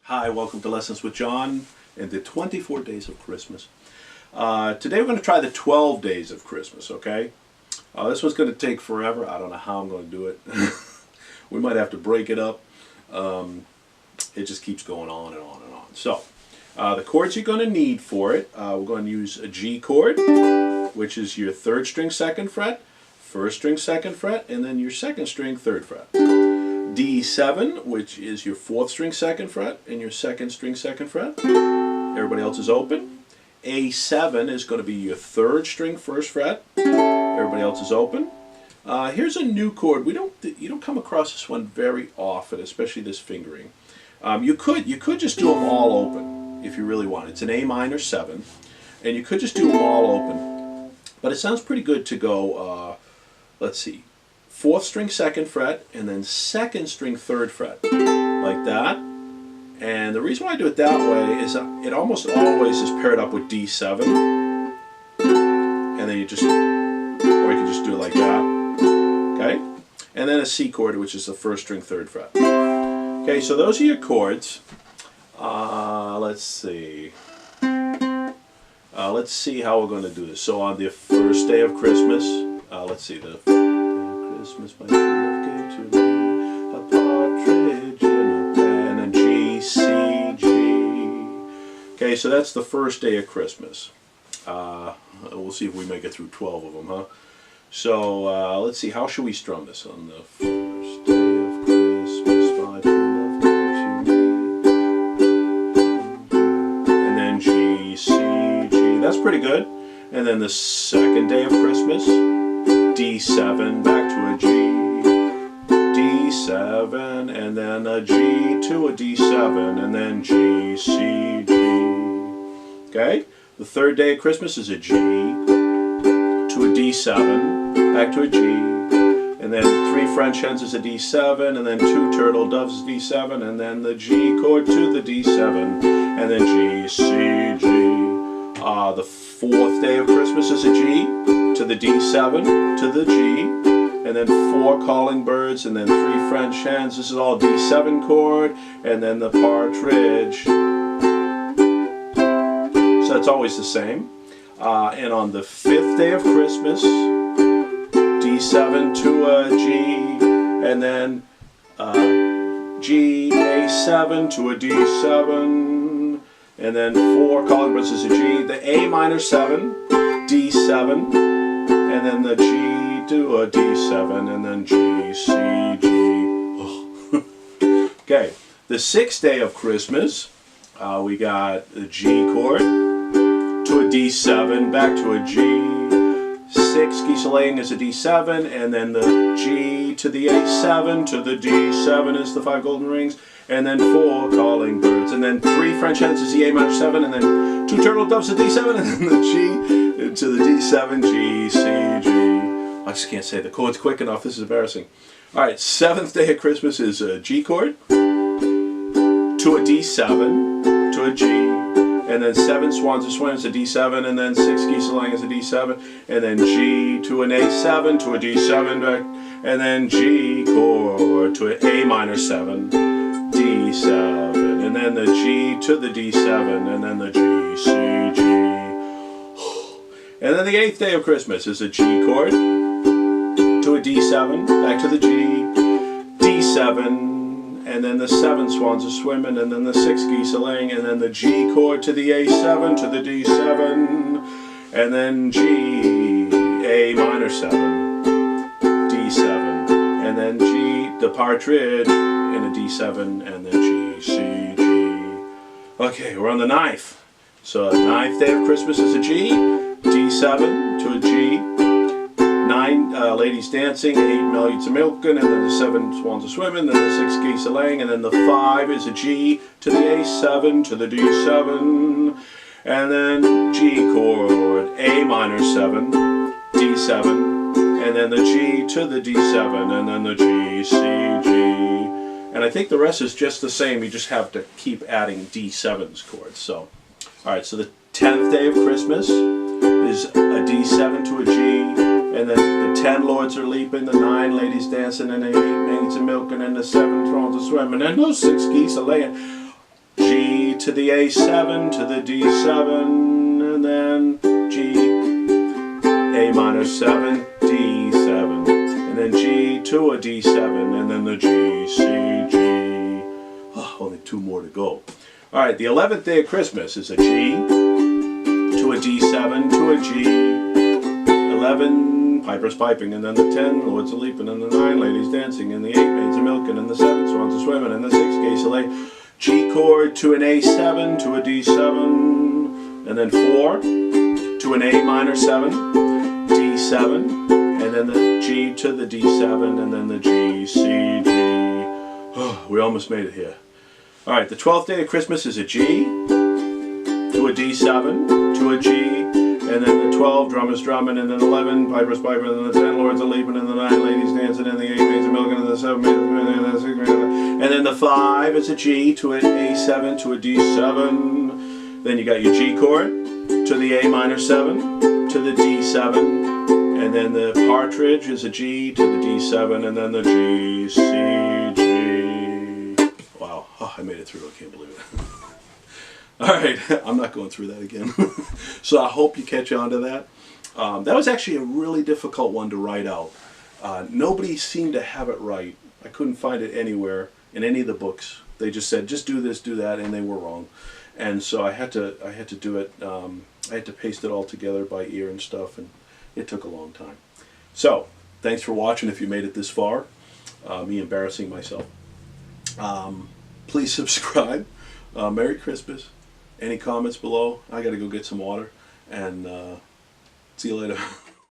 Hi, welcome to Lessons with John and the 24 Days of Christmas. Today we're going to try the 12 Days of Christmas, okay? This one's going to take forever. I don't know how I'm going to do it. We might have to break it up. It just keeps going on and on and on. So, the chords you're going to need for it, we're going to use a G chord, which is your 3rd string 2nd fret, 1st string 2nd fret, and then your 2nd string 3rd fret. D7, which is your 4th string 2nd fret and your 2nd string 2nd fret. Everybody else is open. A7 is going to be your 3rd string 1st fret. Everybody else is open. Here's a new chord. You don't come across this one very often, especially this fingering. You could just do them all open if you really want. It's an A minor 7, and you could just do them all open. But it sounds pretty good to go. Let's see. 4th string 2nd fret and then 2nd string 3rd fret, like that. And the reason why I do it that way is it almost always is paired up with D7, and then or you can just do it like that, okay? And then a C chord, which is the 1st string 3rd fret. Okay, so those are your chords. Let's see. Let's see how we're going to do this. So on the first day of Christmas, let's see, the Christmas my true love gave to me, a partridge in a pear, and G, C, G. Okay, so that's the first day of Christmas. We'll see if we make it through 12 of them, huh? So let's see, how should we strum this on the first day of Christmas, my true love gave to me, and then G, C, G. That's pretty good. And then the 2nd day of Christmas, D7 back to a G, D7, and then a G to a D7, and then G, C, G. Okay? The 3rd day of Christmas is a G to a D7, back to a G, and then 3 French hens is a D7, and then 2 turtle doves is D7, and then the G chord to the D7, and then G, C, G. The 4th day of Christmas is a G to the D7 to the G, and then 4 calling birds, and then 3 French hens. This is all D7 chord, and then the partridge. So it's always the same. And on the 5th day of Christmas, D7 to a G, and then G, A7 to a D7, and then 4 calling birds is a G, the A minor 7, D7, and then the G to a D7, and then G, C, G. Okay, the 6th day of Christmas, we got the G chord to a D7, back to a G, 6 geeseling is a D7, and then the G to the A7 to the D7 is the 5 golden rings, and then 4 calling birds, and then 3 French hens is the A minor 7, and then 2 turtle doves is D7, and then the G to the D7, G, C, G. I just can't say the chords quick enough, this is embarrassing. Alright, 7th day of Christmas is a G chord to a D7 to a G, and then 7 swans are swim is a D7, and then 6 geeseling is a D7, and then G to an A7 to a D7, and then G chord to an A minor 7, D7, and then the G to the D7, and then the G, C, G. And then the 8th day of Christmas is a G chord to a D7, back to the G, D7, and then the 7 swans are swimming, and then the 6 geese are laying, and then the G chord to the A7 to the D7, and then G, A minor 7, D7, and then G, the partridge, and a D7, and then G, C, G. Okay, we're on the 9th. So 9th day of Christmas is a G, D7 to a G, 9 ladies dancing, 8 millions of milking, and then the 7 swans are swimming, then the 6 geese are laying, and then the 5 is a G to the A7 to the D7, and then G chord, A minor 7, D7, and then the G to the D7, and then the G, C, G. And I think the rest is just the same, you just have to keep adding D7's chords. So, alright, so the 10th day of Christmas is a D7 to a G, and then the 10 lords are leaping, the 9 ladies dancing, and the 8 maids are milking, and the 7 swans are swimming, and those 6 geese are laying. G to the A7 to the D7, and then G, A minor 7, D7, and then G to a D7, and then the G, C, G. Oh, only 2 more to go. All right, the 11th day of Christmas is a G to a D7 to a G, 11, pipers piping, and then the 10, lords a leaping, and the 9, ladies dancing, and the 8, maids a milking, and the 7, swans a swimming, and the 6, geese a lay. G chord to an A7 to a D7, and then 4 to an A minor 7, D7, and then the G to the D7, and then the G, C, G. Oh, we almost made it here. All right, the 12th day of Christmas is a G to a D7 to a G, and then the 12, drummers drumming, and then 11, pipers piping, and then the 10, lords a leaping, and the 9, ladies dancing, and the 8, maids a milking, and the 7, maids a milking, and the 6, and then the 5 is a G to an A7 to a D7. Then you got your G chord to the A minor 7 to the D7, and then the partridge is a G to the D7, and then the G, C, G. Wow, oh, I made it through, I can't believe it. Alright, I'm not going through that again. So I hope you catch on to that. That was actually a really difficult one to write out. Nobody seemed to have it right. I couldn't find it anywhere in any of the books. They just said, just do this, do that, and they were wrong. And so I had to do it, I had to paste it all together by ear and stuff, and it took a long time. So, thanks for watching if you made it this far. Me embarrassing myself. Please subscribe. Merry Christmas. Any comments below? I gotta go get some water, and see you later.